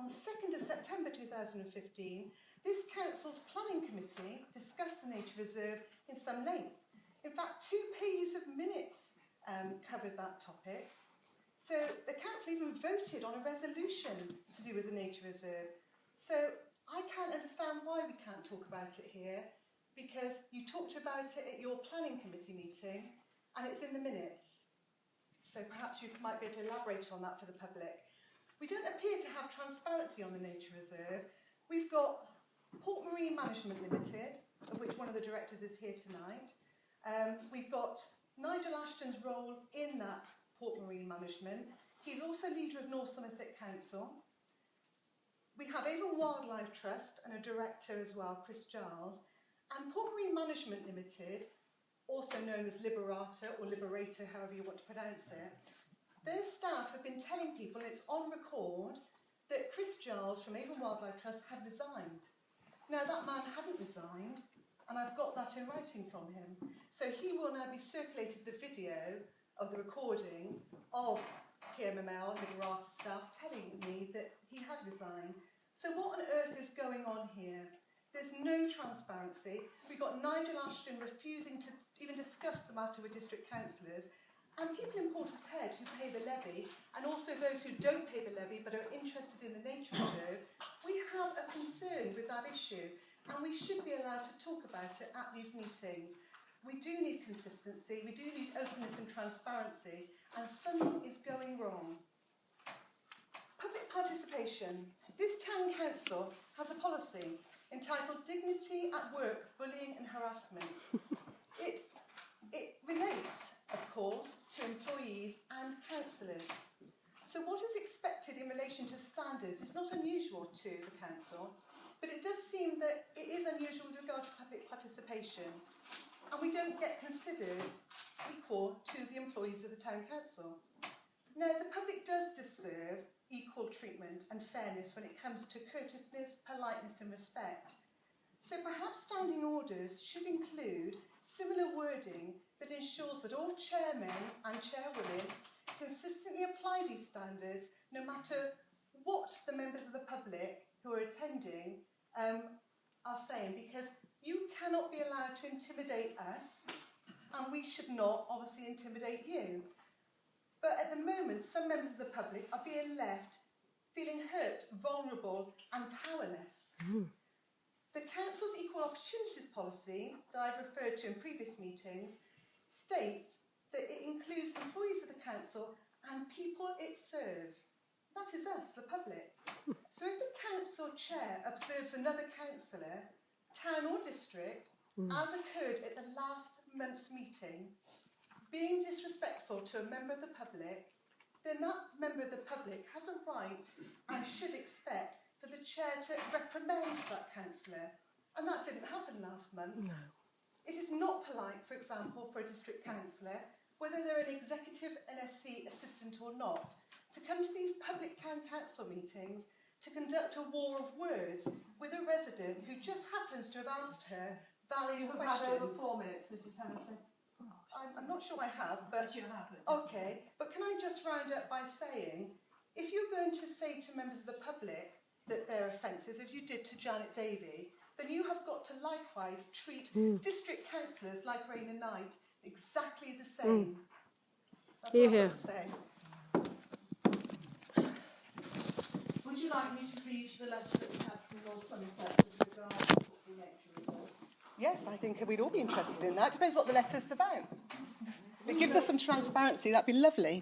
the 2nd of September 2015, this council's planning committee discussed the nature reserve in some length. In fact, 2 pages of minutes covered that topic. So the council even voted on a resolution to do with the nature reserve. So I can't understand why we can't talk about it here, because you talked about it at your planning committee meeting and it's in the minutes. So perhaps you might be able to elaborate on that for the public. We don't appear to have transparency on the nature reserve. We've got Port Marine Management Limited, of which one of the directors is here tonight. We've got Nigel Ashton's role in that Port Marine Management. He's also leader of North Somerset Council. We have Avon Wildlife Trust and a director as well, Chris Giles. And Port Marine Management Limited, also known as Liberator or Liberator, however you want to pronounce it, their staff have been telling people, and it's on record, that Chris Giles from Avon Wildlife Trust had resigned. Now, that man hadn't resigned, and I've got that in writing from him. So he will now be circulated the video of the recording of PMML, Liberator staff, telling me that he had resigned. So what on earth is going on here? There's no transparency. We've got Nigel Ashton refusing to even discuss the matter with district councillors, and people in Portishead who pay the levy, and also those who don't pay the levy but are interested in the nature reserve. We have a concern with that issue, and we should be allowed to talk about it at these meetings. We do need consistency, we do need openness and transparency, and something is going wrong. Public participation. This town council has a policy entitled Dignity at Work, Bullying and Harassment. It relates, of course, to employees and councillors. So what is expected in relation to standards is not unusual to the council, but it does seem that it is unusual with regard to public participation, and we don't get considered equal to the employees of the town council. Now, the public does deserve equal treatment and fairness when it comes to courteousness, politeness and respect. So perhaps standing orders should include similar wording that ensures that all chairmen and chairwomen consistently apply these standards, no matter what the members of the public who are attending are saying, because you cannot be allowed to intimidate us, and we should not obviously intimidate you. But at the moment, some members of the public are being left feeling hurt, vulnerable and powerless. The council's equal opportunities policy that I've referred to in previous meetings states that it includes employees of the council and people it serves. That is us, the public. So if the council chair observes another councillor, town or district, as occurred at the last month's meeting, being disrespectful to a member of the public, then that member of the public has a right and should expect for the chair to reprimand that councillor. And that didn't happen last month. No. It is not polite, for example, for a district councillor, whether they're an executive NSC assistant or not, to come to these public town council meetings to conduct a war of words with a resident who just happens to have asked her valid questions. You've had over 4 minutes, Mrs Hennessy. I'm not sure I have, but yes, you have. Okay, but can I just round up by saying, if you're going to say to members of the public that they're offences, as you did to Janet Davey, then you have got to likewise treat district councillors like Rain and Knight exactly the same. That's what I've got to say. Would you like me to read the letter that we had from North Somerset with regard to the nature reserve? Yes, I think we'd all be interested in that. Depends what the letter's about. If it gives us some transparency, that'd be lovely.